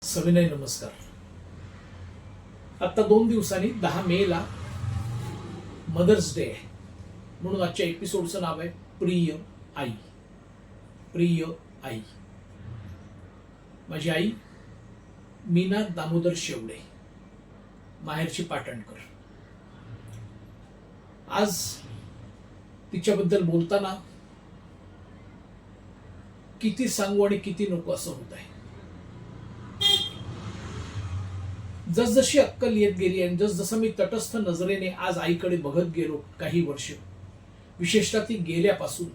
सविनय नमस्कार. आता 2 दिवसांनी 10 मेला मदर्स डे आहे, म्हणून आजच्या एपिसोडचं नाव आहे प्रिय आई. प्रिय आई. माझी आई मीना दामोदर शेवडे, माहेरची पाटणकर. आज तिच्याबद्दल बोलताना किती सांगू आणि किती नको असं होत आहे. जसजशी अक्कल येत गेली आणि जसजसं मी तटस्थ नजरेने आज आईकडे बघत गेलो काही वर्ष, विशेषतः ती गेल्यापासून,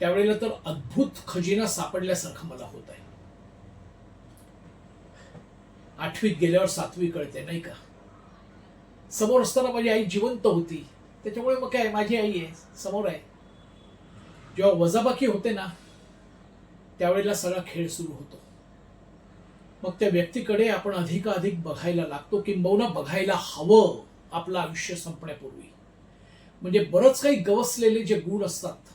त्यावेळेला तर अद्भुत खजिना सापडल्यासारखं मला होत आहे. 8वीत गेल्यावर 7वी कळते नाही का. समोर असताना माझी आई जिवंत होती, त्याच्यामुळे मग काय, माझी आई आहे, समोर आहे. जेव्हा वजाबाकी होते ना, त्यावेळेला सगळा खेळ सुरू होतो. मग त्या व्यक्तीकडे आपण अधिकाधिक बघायला लागतो, किंबहुना बघायला हवं आपलं आयुष्य संपण्यापूर्वी. म्हणजे बरंच काही गवसलेले जे गुण असतात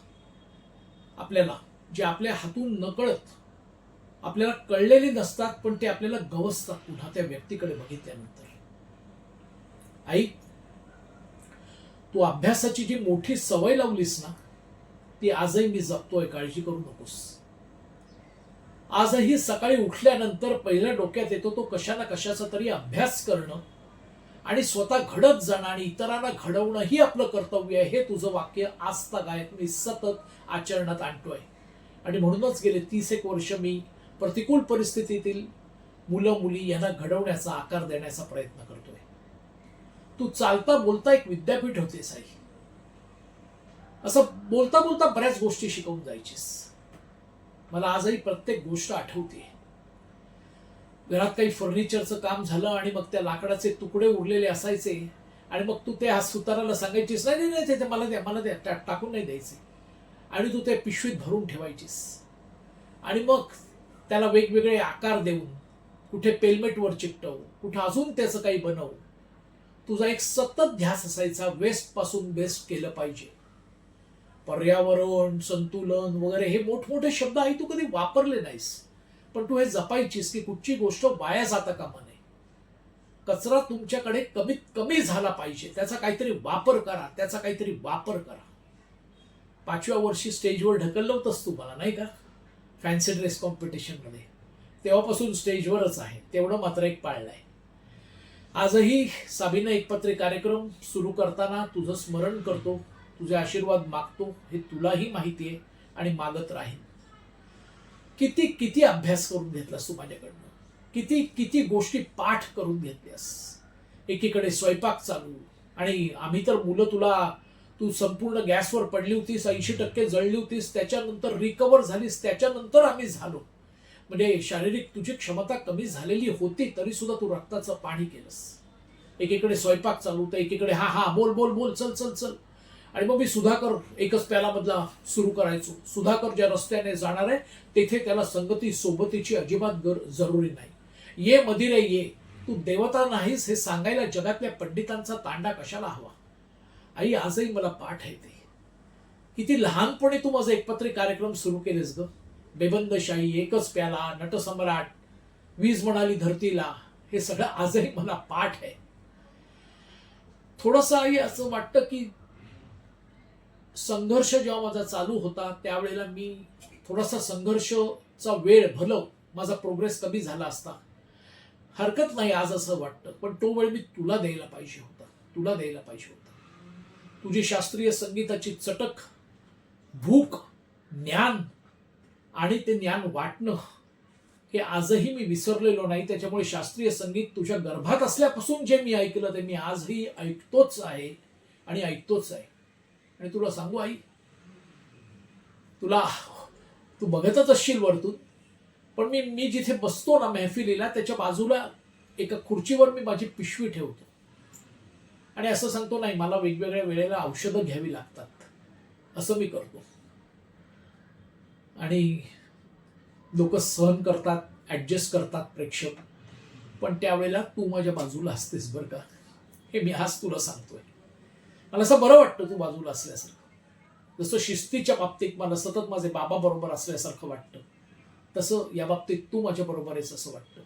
आपल्याला, जे आपल्या हातून नकळत आपल्याला कळलेले नसतात, पण ते आपल्याला गवसतात पुन्हा त्या व्यक्तीकडे बघितल्यानंतर. आई, तू अभ्यासाची जी मोठी सवय लावलीस ना, ती आजही मी जपतोय, काळजी करू नकोस. आजही सकाळी उठल्यानंतर पहिल्या डोक्यात येतो तो कशा ना कशाचा तरी अभ्यास करणं आणि स्वतः घडत जाणं आणि इतरांना घडवणं ही आपलं कर्तव्य आहे. हे तुझं वाक्य आजतागायत मी सतत आचरणात आणतोय. आणि म्हणूनच गेले 30 वर्ष मी प्रतिकूल परिस्थितीतील मुलं मुली यांना घडवण्याचा, आकार देण्याचा प्रयत्न करतोय. तू चालता बोलता एक विद्यापीठ होतेस आई. असं बोलता बोलता बऱ्याच गोष्टी शिकवून जायचीस. मला आजही प्रत्येक गोष्ट आठवते. घरात काही फर्निचरचं काम झालं आणि मग त्या लाकडाचे तुकडे उरलेले असायचे आणि मग तू त्या सुताराला सांगायचीस, नाही नाही नाही, ते मला द्या, मला द्या, टाकून नाही द्यायचे. आणि तू ते पिशवीत भरून ठेवायचीस आणि मग त्याला वेगवेगळे आकार देऊन, कुठे पेलमेटवर चिकटव, कुठे अजून त्याचं काही बनव. तुझा एक सतत ध्यास असायचा, वेस्ट पासून बेस्ट केलं पाहिजे. पर्यावरण, संतुलन वगैरे हे मोठमोठे शब्द आई तू कधी वापरले नाहीस, पण तू हे जपायचीस की कुठची गोष्ट वाया जाता कामा नये. कचरा तुमच्याकडे कमीत कमी झाला पाहिजे, त्याचा काहीतरी वापर करा, त्याचा काहीतरी वापर करा. 5व्या वर्षी स्टेजवर ढकललं होतंस तू मला नाही का, फॅन्सी ड्रेस कॉम्पिटिशन मध्ये. तेव्हापासून स्टेजवरच आहे, तेवढं मात्र एक पाळलंय. आजही साबिना एकपत्रे कार्यक्रम सुरू करताना तुझं स्मरण करतो, तुझे आशीर्वाद मागतो. हे तुलाही माहिती आहे आणि मागत राहीन. किती किती अभ्यास करून घेतलास तू माझ्याकडनं, किती किती गोष्टी पाठ करून घेतल्यास. एकीकडे स्वयंपाक चालू, आणि आम्ही तर मुलं, तू संपूर्ण गॅसवर पडली होतीस, 80% जळली होतीस, त्याच्यानंतर रिकवर झालीस, त्याच्यानंतर आम्ही झालो. म्हणजे शारीरिक तुझी क्षमता कमी झालेली होती, तरी सुद्धा तू रक्ताचं पाणी केलंस. एकीकडे स्वयंपाक चालू तर एकीकडे हा हा बोल बोल बोल, चल चल चल. आणि मग मी सुधाकर एकच प्याला मधला सुरू करायचो. सुधाकर ज्या रस्त्याने जाणार आहे तेथे त्याला संगती सोबतीची अजिबात जरुरी नाही. ये मदिरे ये, तू देवता नाहीस हे सांगायला जगातल्या पंडितांचा तांडा कशाला हवा. आई, आजही मला पाठ आहे ते. किती लहानपणी तू माझा एकपत्री कार्यक्रम सुरू केलेस ग. बेबंदशाही, एकच प्याला, नटसम्राट, वीज म्हणाली धरतीला, हे सगळं आजही मला पाठ आहे. थोडंसं आई असं वाटतं की संघर्ष जेव्हा माझा चालू होता त्यावेळेला मी थोडासा संघर्षचा वेळ भलं माझा प्रोग्रेस कमी झाला असता. हरकत नाही आज असं वाटतं, पण तो वेळ मी तुला द्यायला पाहिजे होता, तुला द्यायला पाहिजे होता. तुझी शास्त्रीय संगीताची चटक, भूक, ज्ञान आणि ते ज्ञान वाटणं हे आजही मी विसरलेलो नाही. त्याच्यामुळे शास्त्रीय संगीत तुझ्या गर्भात असल्यापासून जे मी ऐकलं ते मी आजही ऐकतोच आहे आणि ऐकतोच आहे. आणि तुला सांगू आई, तू बघतच असशील वरतून, पण मी जिथे बसतो ना मेहफिलीला, त्याच्या बाजूला एका खुर्चीवर मी माझी पिशवी ठेवतो आणि असं सांगतो, नाही मला वेगवेगळ्या वेळेला औषधं घ्यावी लागतात, असं मी करतो. आणि लोक सहन करतात, ऍडजस्ट करतात प्रेक्षक, पण त्यावेळेला तू माझ्या बाजूला असतेस बरं का. हे मी आज तुला सांगतोय. मला असं बरं वाटतं तू बाजूला असल्यासारखं. जसं शिस्तीच्या बाबतीत मला सतत माझे बाबा बरोबर असल्यासारखं वाटतं, तसं या बाबतीत तू माझ्या बरोबर आहेस असं वाटतं.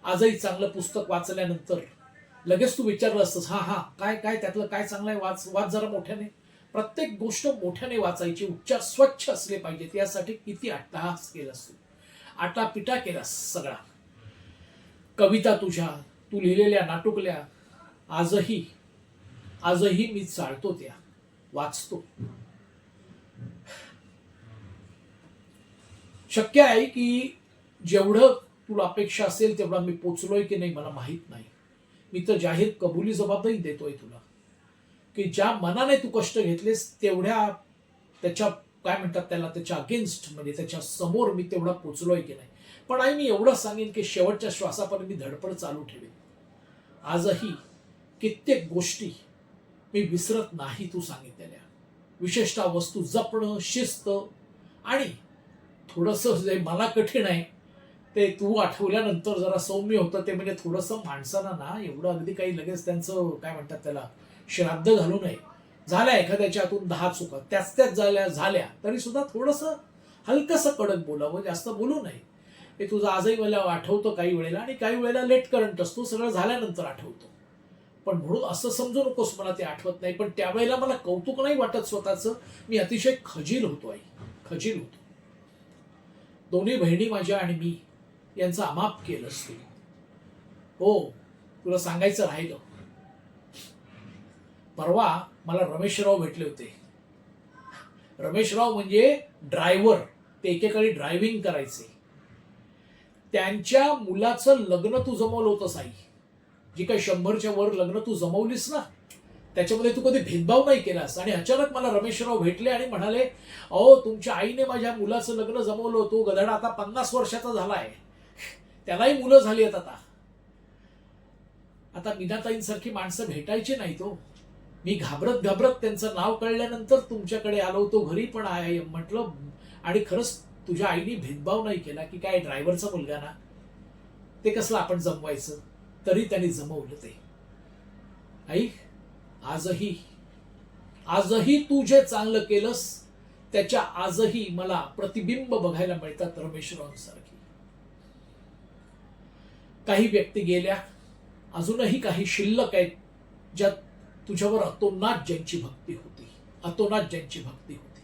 आजही चांगलं पुस्तक वाचल्यानंतर लगेच तू विचारलं असतंस, हा हा काय काय त्यातलं काय चांगलं आहे, वाच वाच जरा मोठ्याने. प्रत्येक गोष्ट मोठ्याने वाचायची, उच्चार स्वच्छ असले पाहिजेत, यासाठी किती अट्टहास केलास तू, आटापिटा केलास सगळा. कविता तुझ्या, तू लिहिलेल्या नाटुकल्या आजही आजही मी चाळतो, त्या वाचतो. शक्य आहे की जेवढं तुला अपेक्षा असेल तेवढा मी पोचलोय की नाही मला माहित नाही. मी तर जाहीर कबुली जबाबही देतोय तुला की ज्या मनाने तू कष्ट घेतलेस तेवढ्या त्याच्या काय म्हणतात त्याला, त्याच्या अगेन्स्ट म्हणजे त्याच्या समोर मी तेवढा पोचलोय की नाही. पण आई मी एवढं सांगेन की शेवटच्या श्वासापर्यंत मी धडपड चालू ठेवेन. आजही कित्येक गोष्टी मी विसरत नाही तू सांगितलेल्या, विशेषतः वस्तू जपणं, शिस्त, आणि थोडंसं जे मला कठीण आहे ते तू आठवल्यानंतर जरा सौम्य होतं ते म्हणजे थोडंसं माणसांना ना एवढं अगदी काही लगेच त्यांचं काय म्हणतात त्याला श्राद्ध घालू नये. झाल्या एखाद्याच्या हातून 10 चुका त्याच झाल्या तरी सुद्धा थोडंसं हलकंसं कडक बोलावं, जास्त बोलू नये. हे तुझं आजही मला आठवतं काही वेळेला, आणि काही वेळेला लेट करंट असतो, सगळं झाल्यानंतर आठवतो. पण म्हणून असं समजू नकोस मला ते आठवत नाही. पण त्यावेळेला मला कौतुक नाही वाटत स्वतःचं, मी अतिशय खजील होतो आई, खजील होतो. दोन्ही बहिणी माझ्या आणि मी यांचं अमाप केलंस तू. हो, तुला सांगायचं राहिलं, परवा मला रमेशराव भेटले होते. रमेशराव म्हणजे ड्रायव्हर, ते एकेकाळी ड्रायव्हिंग करायचे. त्यांच्या मुलाचं लग्न तू जमवलं होतंस आई, जी काही 100च्या वर लग्न तू जमवलीस ना, त्याच्यामध्ये तू कधी भेदभाव नाही केलास. आणि अचानक मला रमेशराव भेटले आणि म्हणाले, अहो तुमच्या आईने माझ्या मुलाचं लग्न जमवलं होतं, गधडा आता 50 वर्षाचा झालाय, त्यालाही मुलं झाली आहेत. आता मीनाताईंसारखी माणसं भेटायची नाही तो. मी घाबरत घाबरत त्यांचं नाव कळल्यानंतर तुमच्याकडे आलो होतो घरी. पण आहे म्हटलं, आणि खरंच तुझ्या आईने भेदभाव नाही केला की काय ड्रायव्हरचा मुलगा ना, ते कसलं आपण जमवायचं, तरी त्यांनी जमवलं ते. आई आजही आजही तू जे चांगलं केलंस त्याच्या आजही मला प्रतिबिंब बघायला मिळतात रमेशरावांसारखी. काही व्यक्ती गेल्या, अजूनही काही शिल्लक आहेत ज्यात तुझ्यावर अतोनात ज्यांची भक्ती होती, अतोनात ज्यांची भक्ती होती.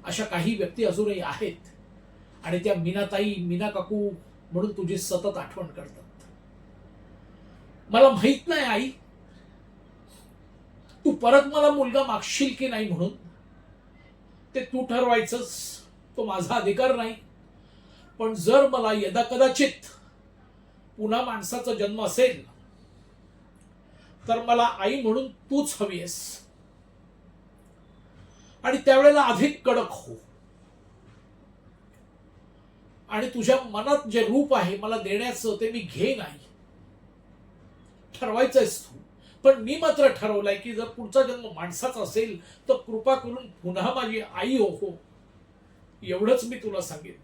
अशा काही व्यक्ती अजूनही आहेत, आणि त्या मीनाताई, मीना काकू म्हणून तुझी सतत आठवण करतात. मला माहित नाही आई तू परत मला मुलगा मागशील की नाही, म्हणून ते तू ठरवायचंस, तो माझा अधिकार नाही. पण जर मला यदा कदाचित पुन्हा माणसाचा जन्म असेल तर मला आई म्हणून तूच हवी आहेस, आणि त्यावेळेला अधिक कडक हो. आणि तुझ्या मनात जे रूप आहे मला देण्याचं ते मी घेईन आई, ठरवायचंयस तू. पण मी मात्र ठरवलंय की जर पुढचा जन्म माणसाचा असेल तर कृपा करून पुन्हा माझी आई हो, एवढंच मी तुला सांगेन.